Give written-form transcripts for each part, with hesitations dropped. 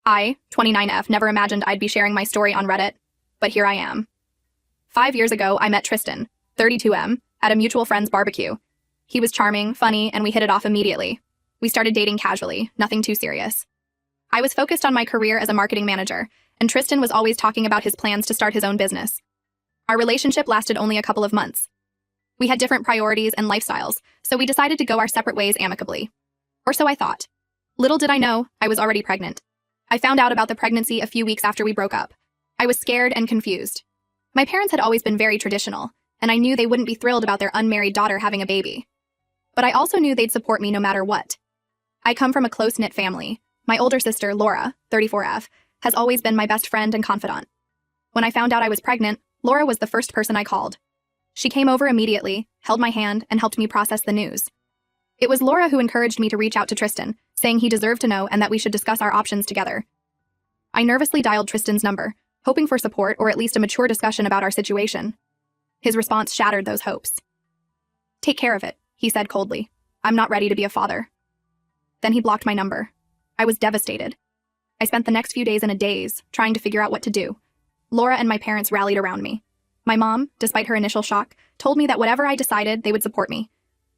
I, 29F, never imagined I'd be sharing my story on Reddit, but here I am. 5 years ago, I met Tristan, 32M, at a mutual friend's barbecue. He was charming, funny, and we hit it off immediately. We started dating casually, nothing too serious. I was focused on my career as a marketing manager, and Tristan was always talking about his plans to start his own business. Our relationship lasted only a couple of months. We had different priorities and lifestyles, so we decided to go our separate ways amicably. Or so I thought. Little did I know, I was already pregnant. I found out about the pregnancy a few weeks after we broke up. I was scared and confused. My parents had always been very traditional, and I knew they wouldn't be thrilled about their unmarried daughter having a baby. But I also knew they'd support me no matter what. I come from a close-knit family. My older sister, Laura, 34F, has always been my best friend and confidant. When I found out I was pregnant, Laura was the first person I called. She came over immediately, held my hand, and helped me process the news. It was Laura who encouraged me to reach out to Tristan, saying he deserved to know and that we should discuss our options together. I nervously dialed Tristan's number, hoping for support or at least a mature discussion about our situation. His response shattered those hopes. "Take care of it," he said coldly. "I'm not ready to be a father." Then he blocked my number. I was devastated. I spent the next few days in a daze, trying to figure out what to do. Laura and my parents rallied around me. My mom, despite her initial shock, told me that whatever I decided, they would support me.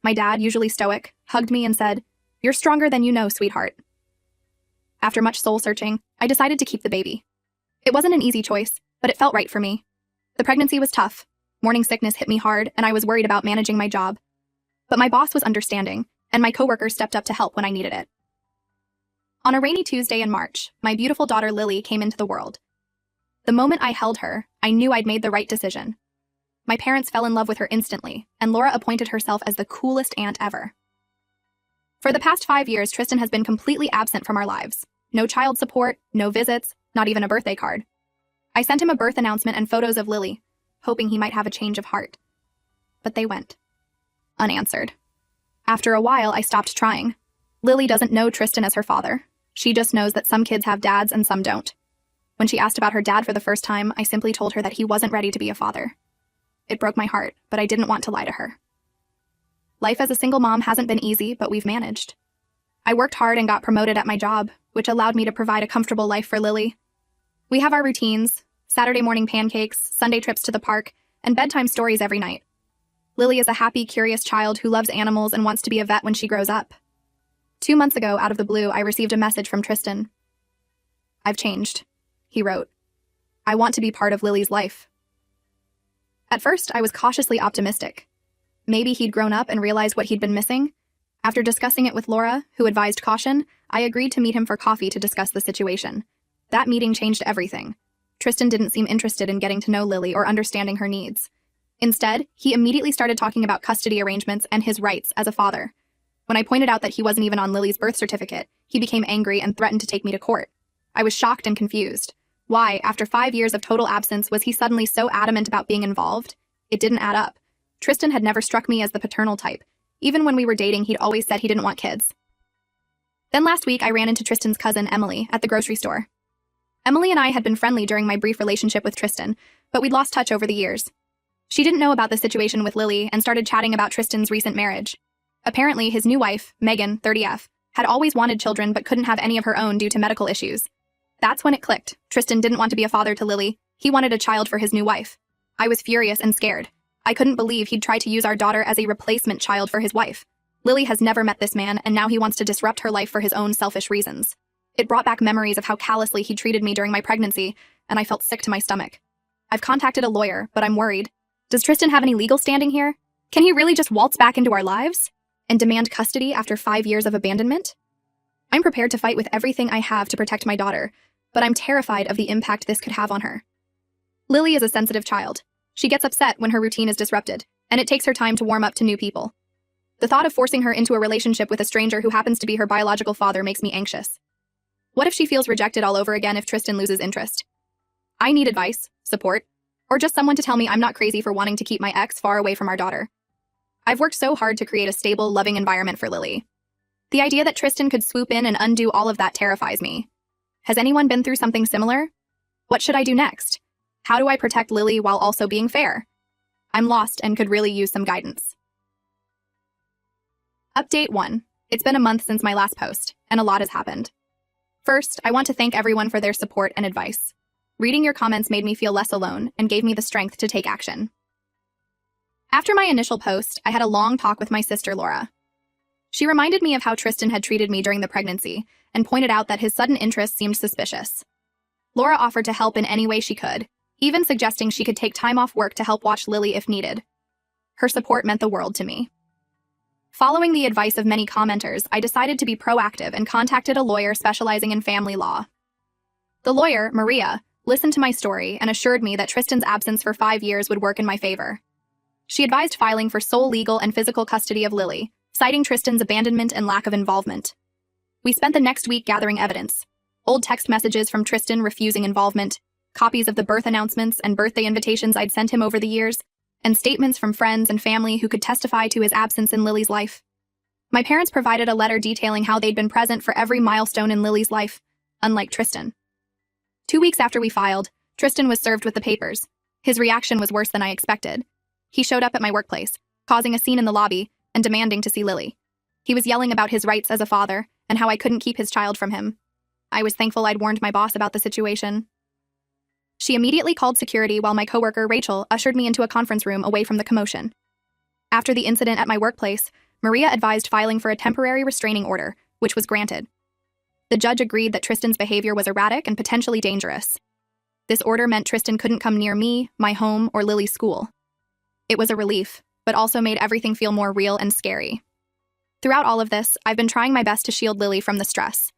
My dad, usually stoic, hugged me and said, "You're stronger than you know, sweetheart." After much soul-searching, I decided to keep the baby. It wasn't an easy choice, but it felt right for me. The pregnancy was tough. Morning sickness hit me hard, and I was worried about managing my job. But my boss was understanding, and my coworkers stepped up to help when I needed it. On a rainy Tuesday in March, my beautiful daughter Lily came into the world. The moment I held her, I knew I'd made the right decision. My parents fell in love with her instantly, and Laura appointed herself as the coolest aunt ever. For the past 5 years, Tristan has been completely absent from our lives. No child support, no visits, not even a birthday card. I sent him a birth announcement and photos of Lily, hoping he might have a change of heart. But they went unanswered. After a while, I stopped trying. Lily doesn't know Tristan as her father. She just knows that some kids have dads and some don't. When she asked about her dad for the first time, I simply told her that he wasn't ready to be a father. It broke my heart, but I didn't want to lie to her. Life as a single mom hasn't been easy, but we've managed. I worked hard and got promoted at my job, which allowed me to provide a comfortable life for Lily. We have our routines, Saturday morning pancakes, Sunday trips to the park, and bedtime stories every night. Lily is a happy, curious child who loves animals and wants to be a vet when she grows up. 2 months ago, out of the blue, I received a message from Tristan. "I've changed," he wrote. "I want to be part of Lily's life." At first, I was cautiously optimistic. Maybe he'd grown up and realized what he'd been missing. After discussing it with Laura, who advised caution, I agreed to meet him for coffee to discuss the situation. That meeting changed everything. Tristan didn't seem interested in getting to know Lily or understanding her needs. Instead, he immediately started talking about custody arrangements and his rights as a father. When I pointed out that he wasn't even on Lily's birth certificate, he became angry and threatened to take me to court. I was shocked and confused. Why, after 5 years of total absence, was he suddenly so adamant about being involved? It didn't add up. Tristan had never struck me as the paternal type. Even when we were dating, he'd always said he didn't want kids. Then last week, I ran into Tristan's cousin, Emily, at the grocery store. Emily and I had been friendly during my brief relationship with Tristan, but we'd lost touch over the years. She didn't know about the situation with Lily and started chatting about Tristan's recent marriage. Apparently, his new wife, Megan, 30F, had always wanted children but couldn't have any of her own due to medical issues. That's when it clicked. Tristan didn't want to be a father to Lily. He wanted a child for his new wife. I was furious and scared. I couldn't believe he'd try to use our daughter as a replacement child for his wife. Lily has never met this man, and now he wants to disrupt her life for his own selfish reasons. It brought back memories of how callously he treated me during my pregnancy, and I felt sick to my stomach. I've contacted a lawyer, but I'm worried. Does Tristan have any legal standing here? Can he really just waltz back into our lives and demand custody after 5 years of abandonment? I'm prepared to fight with everything I have to protect my daughter, but I'm terrified of the impact this could have on her. Lily is a sensitive child. She gets upset when her routine is disrupted, and it takes her time to warm up to new people. The thought of forcing her into a relationship with a stranger who happens to be her biological father makes me anxious. What if she feels rejected all over again if Tristan loses interest? I need advice, support, or just someone to tell me I'm not crazy for wanting to keep my ex far away from our daughter. I've worked so hard to create a stable, loving environment for Lily. The idea that Tristan could swoop in and undo all of that terrifies me. Has anyone been through something similar? What should I do next? How do I protect Lily while also being fair? I'm lost and could really use some guidance. Update 1. It's been a month since my last post, and a lot has happened. First, I want to thank everyone for their support and advice. Reading your comments made me feel less alone and gave me the strength to take action. After my initial post, I had a long talk with my sister, Laura. She reminded me of how Tristan had treated me during the pregnancy and pointed out that his sudden interest seemed suspicious. Laura offered to help in any way she could, even suggesting she could take time off work to help watch Lily if needed. Her support meant the world to me. Following the advice of many commenters, I decided to be proactive and contacted a lawyer specializing in family law. The lawyer, Maria, listened to my story and assured me that Tristan's absence for 5 years would work in my favor. She advised filing for sole legal and physical custody of Lily, citing Tristan's abandonment and lack of involvement. We spent the next week gathering evidence: old text messages from Tristan refusing involvement, copies of the birth announcements and birthday invitations I'd sent him over the years, and statements from friends and family who could testify to his absence in Lily's life. My parents provided a letter detailing how they'd been present for every milestone in Lily's life, unlike Tristan. 2 weeks after we filed, Tristan was served with the papers. His reaction was worse than I expected. He showed up at my workplace, causing a scene in the lobby and demanding to see Lily. He was yelling about his rights as a father and how I couldn't keep his child from him. I was thankful I'd warned my boss about the situation. She immediately called security while my coworker, Rachel, ushered me into a conference room away from the commotion. After the incident at my workplace, Maria advised filing for a temporary restraining order, which was granted. The judge agreed that Tristan's behavior was erratic and potentially dangerous. This order meant Tristan couldn't come near me, my home, or Lily's school. It was a relief, but also made everything feel more real and scary. Throughout all of this, I've been trying my best to shield Lily from the stress.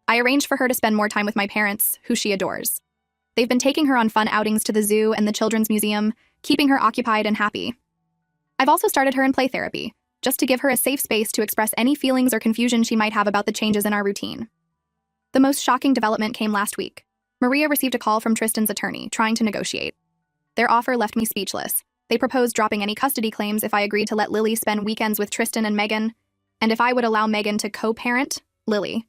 I arranged for her to spend more time with my parents, who she adores. They've been taking her on fun outings to the zoo and the children's museum, keeping her occupied and happy. I've also started her in play therapy, just to give her a safe space to express any feelings or confusion she might have about the changes in our routine. The most shocking development came last week. Maria received a call from Tristan's attorney, trying to negotiate. Their offer left me speechless. They proposed dropping any custody claims if I agreed to let Lily spend weekends with Tristan and Megan, and if I would allow Megan to co-parent Lily.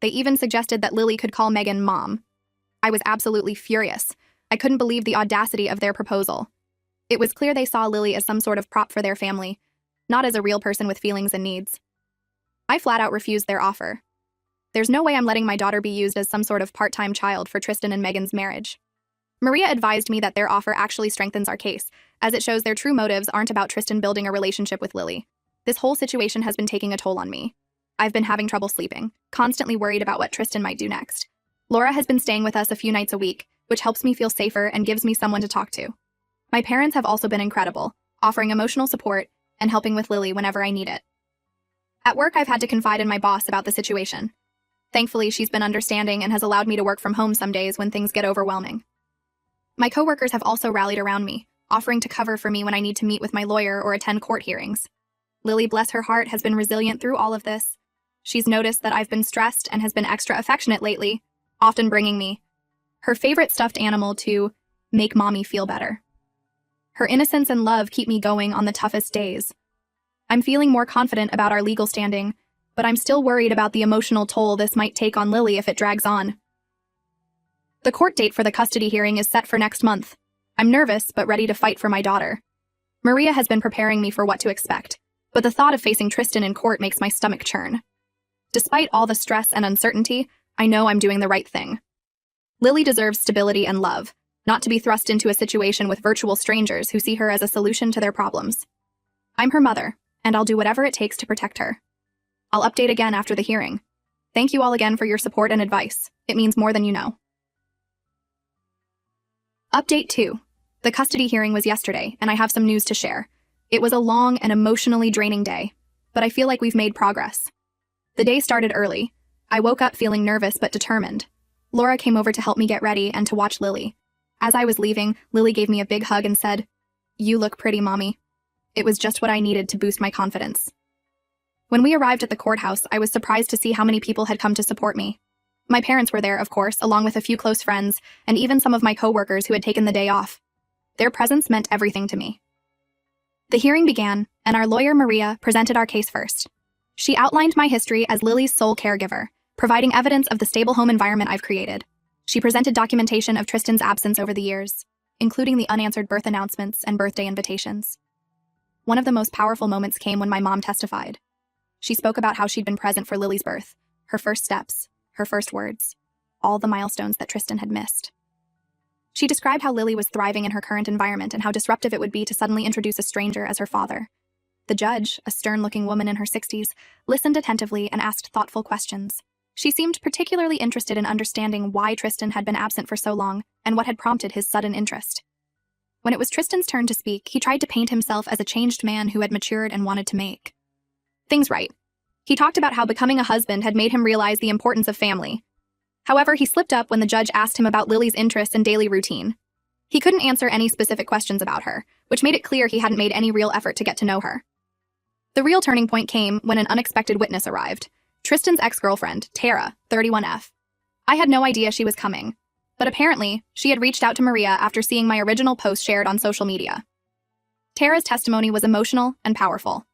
They even suggested that Lily could call Megan Mom. I was absolutely furious. I couldn't believe the audacity of their proposal. It was clear they saw Lily as some sort of prop for their family, not as a real person with feelings and needs. I flat out refused their offer. There's no way I'm letting my daughter be used as some sort of part-time child for Tristan and Megan's marriage. Maria advised me that their offer actually strengthens our case, as it shows their true motives aren't about Tristan building a relationship with Lily. This whole situation has been taking a toll on me. I've been having trouble sleeping, constantly worried about what Tristan might do next. Laura has been staying with us a few nights a week, which helps me feel safer and gives me someone to talk to. My parents have also been incredible, offering emotional support and helping with Lily whenever I need it. At work, I've had to confide in my boss about the situation. Thankfully, she's been understanding and has allowed me to work from home some days when things get overwhelming. My coworkers have also rallied around me, offering to cover for me when I need to meet with my lawyer or attend court hearings. Lily, bless her heart, has been resilient through all of this. She's noticed that I've been stressed and has been extra affectionate lately, often bringing me her favorite stuffed animal to make mommy feel better. Her innocence and love keep me going on the toughest days. I'm feeling more confident about our legal standing, but I'm still worried about the emotional toll this might take on Lily if it drags on. The court date for the custody hearing is set for next month. I'm nervous, but ready to fight for my daughter. Maria has been preparing me for what to expect, but the thought of facing Tristan in court makes my stomach churn. Despite all the stress and uncertainty, I know I'm doing the right thing. Lily deserves stability and love, not to be thrust into a situation with virtual strangers who see her as a solution to their problems. I'm her mother, and I'll do whatever it takes to protect her. I'll update again after the hearing. Thank you all again for your support and advice. It means more than you know. Update 2. The custody hearing was yesterday, and I have some news to share. It was a long and emotionally draining day, but I feel like we've made progress. The day started early. I woke up feeling nervous but determined. Laura came over to help me get ready and to watch Lily. As I was leaving, Lily gave me a big hug and said, "You look pretty, Mommy." It was just what I needed to boost my confidence. When we arrived at the courthouse, I was surprised to see how many people had come to support me. My parents were there, of course, along with a few close friends, and even some of my coworkers who had taken the day off. Their presence meant everything to me. The hearing began, and our lawyer, Maria, presented our case first. She outlined my history as Lily's sole caregiver, providing evidence of the stable home environment I've created. She presented documentation of Tristan's absence over the years, including the unanswered birth announcements and birthday invitations. One of the most powerful moments came when my mom testified. She spoke about how she'd been present for Lily's birth, her first steps, her first words, all the milestones that Tristan had missed. She described how Lily was thriving in her current environment and how disruptive it would be to suddenly introduce a stranger as her father. The judge, a stern-looking woman in her 60s, listened attentively and asked thoughtful questions. She seemed particularly interested in understanding why Tristan had been absent for so long and what had prompted his sudden interest. When it was Tristan's turn to speak, he tried to paint himself as a changed man who had matured and wanted to make things right. He talked about how becoming a husband had made him realize the importance of family. However, he slipped up when the judge asked him about Lily's interests and daily routine. He couldn't answer any specific questions about her, which made it clear he hadn't made any real effort to get to know her. The real turning point came when an unexpected witness arrived. Tristan's ex-girlfriend, Tara, 31F. I had no idea she was coming, but apparently, she had reached out to Maria after seeing my original post shared on social media. Tara's testimony was emotional and powerful.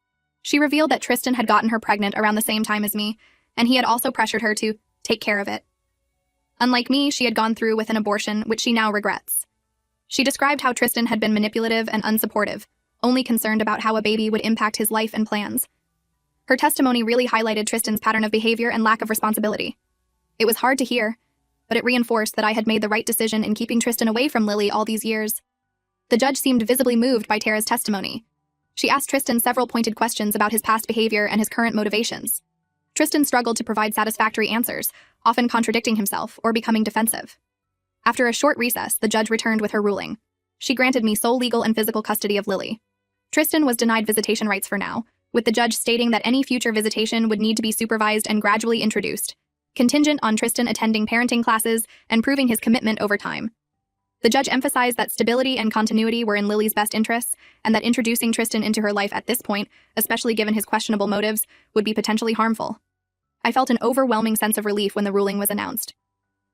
She revealed that Tristan had gotten her pregnant around the same time as me, and he had also pressured her to take care of it. Unlike me, she had gone through with an abortion, which she now regrets. She described how Tristan had been manipulative and unsupportive, only concerned about how a baby would impact his life and plans. Her testimony really highlighted Tristan's pattern of behavior and lack of responsibility. It was hard to hear, but it reinforced that I had made the right decision in keeping Tristan away from Lily all these years. The judge seemed visibly moved by Tara's testimony. She asked Tristan several pointed questions about his past behavior and his current motivations. Tristan struggled to provide satisfactory answers, often contradicting himself or becoming defensive. After a short recess, the judge returned with her ruling. She granted me sole legal and physical custody of Lily. Tristan was denied visitation rights for now, with the judge stating that any future visitation would need to be supervised and gradually introduced, contingent on Tristan attending parenting classes and proving his commitment over time. The judge emphasized that stability and continuity were in Lily's best interests, and that introducing Tristan into her life at this point, especially given his questionable motives, would be potentially harmful. I felt an overwhelming sense of relief when the ruling was announced.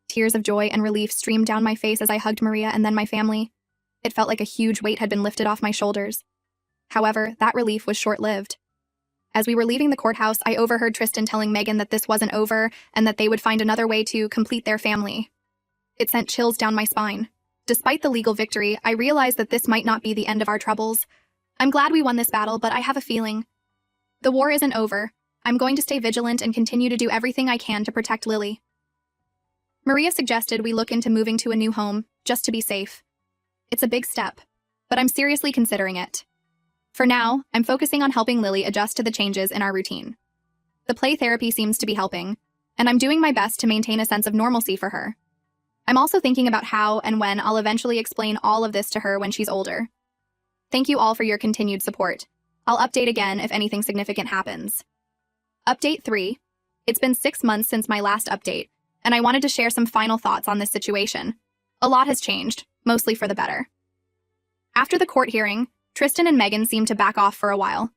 Tears of joy and relief streamed down my face as I hugged Maria and then my family. It felt like a huge weight had been lifted off my shoulders. However, that relief was short-lived. As we were leaving the courthouse, I overheard Tristan telling Megan that this wasn't over and that they would find another way to complete their family. It sent chills down my spine. Despite the legal victory, I realized that this might not be the end of our troubles. I'm glad we won this battle, but I have a feeling the war isn't over. I'm going to stay vigilant and continue to do everything I can to protect Lily. Maria suggested we look into moving to a new home, just to be safe. It's a big step, but I'm seriously considering it. For now, I'm focusing on helping Lily adjust to the changes in our routine. The play therapy seems to be helping, and I'm doing my best to maintain a sense of normalcy for her. I'm also thinking about how and when I'll eventually explain all of this to her when she's older. Thank you all for your continued support. I'll update again if anything significant happens. Update 3. It's been 6 months since my last update, and I wanted to share some final thoughts on this situation. A lot has changed, mostly for the better. After the court hearing, Tristan and Megan seemed to back off for a while.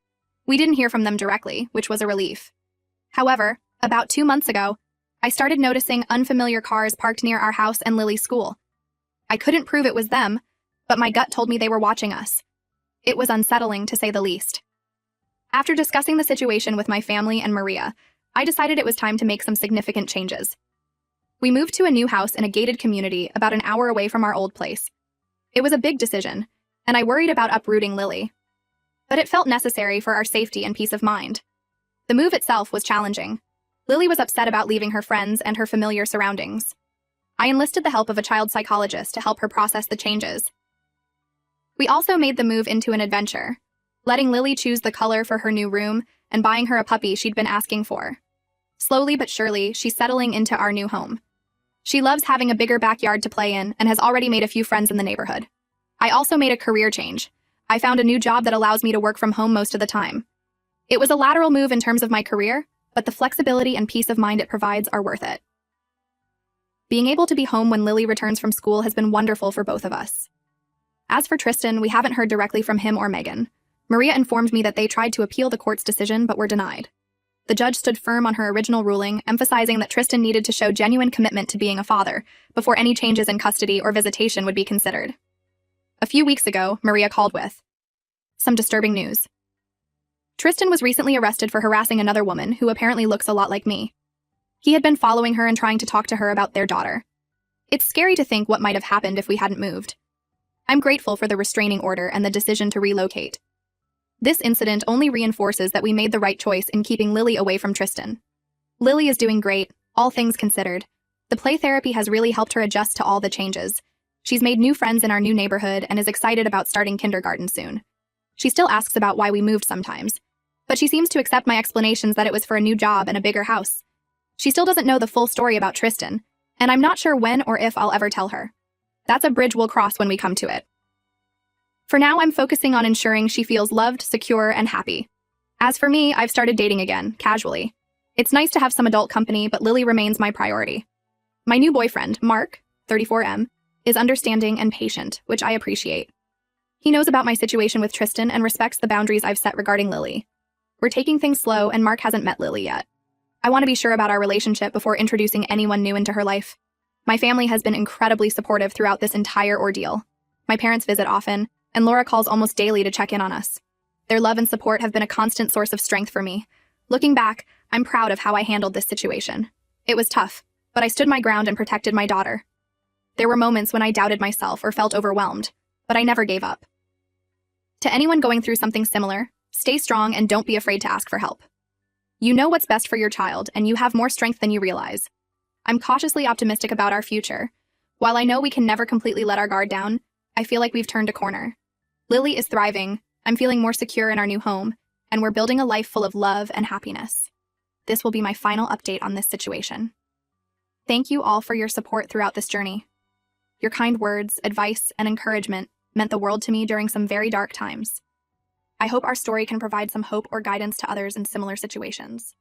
We didn't hear from them directly, which was a relief. However, about 2 months ago, I started noticing unfamiliar cars parked near our house and Lily's school. I couldn't prove it was them, but my gut told me they were watching us. It was unsettling, to say the least. After discussing the situation with my family and Maria, I decided it was time to make some significant changes. We moved to a new house in a gated community about an hour away from our old place. It was a big decision, and I worried about uprooting Lily. But it felt necessary for our safety and peace of mind. The move itself was challenging. Lily was upset about leaving her friends and her familiar surroundings. I enlisted the help of a child psychologist to help her process the changes. We also made the move into an adventure, letting Lily choose the color for her new room and buying her a puppy she'd been asking for. Slowly but surely, she's settling into our new home. She loves having a bigger backyard to play in and has already made a few friends in the neighborhood. I also made a career change. I found a new job that allows me to work from home most of the time. It was a lateral move in terms of my career, but the flexibility and peace of mind it provides are worth it. Being able to be home when Lily returns from school has been wonderful for both of us. As for Tristan, we haven't heard directly from him or Megan. Maria informed me that they tried to appeal the court's decision but were denied. The judge stood firm on her original ruling, emphasizing that Tristan needed to show genuine commitment to being a father before any changes in custody or visitation would be considered. A few weeks ago, Maria called with some disturbing news. Tristan was recently arrested for harassing another woman who apparently looks a lot like me. He had been following her and trying to talk to her about their daughter. It's scary to think what might have happened if we hadn't moved. I'm grateful for the restraining order and the decision to relocate. This incident only reinforces that we made the right choice in keeping Lily away from Tristan. Lily is doing great, All things considered, the play therapy has really helped her adjust to all the changes. She's made new friends in our new neighborhood and is excited about starting kindergarten soon. She still asks about why we moved sometimes, but she seems to accept my explanations that it was for a new job and a bigger house. She still doesn't know the full story about Tristan, and I'm not sure when or if I'll ever tell her. That's a bridge we'll cross when we come to it. For now, I'm focusing on ensuring she feels loved, secure, and happy. As for me, I've started dating again, casually. It's nice to have some adult company, but Lily remains my priority. My new boyfriend, Mark, 34M, is understanding and patient, which I appreciate. He knows about my situation with Tristan and respects the boundaries I've set regarding Lily. We're taking things slow, and Mark hasn't met Lily yet. I want to be sure about our relationship before introducing anyone new into her life. My family has been incredibly supportive throughout this entire ordeal. My parents visit often, and Laura calls almost daily to check in on us. Their love and support have been a constant source of strength for me. Looking back, I'm proud of how I handled this situation. It was tough, but I stood my ground and protected my daughter. There were moments when I doubted myself or felt overwhelmed, but I never gave up. To anyone going through something similar, stay strong and don't be afraid to ask for help. You know what's best for your child, and you have more strength than you realize. I'm cautiously optimistic about our future. While I know we can never completely let our guard down, I feel like we've turned a corner. Lily is thriving, I'm feeling more secure in our new home, and we're building a life full of love and happiness. This will be my final update on this situation. Thank you all for your support throughout this journey. Your kind words, advice, and encouragement meant the world to me during some very dark times. I hope our story can provide some hope or guidance to others in similar situations.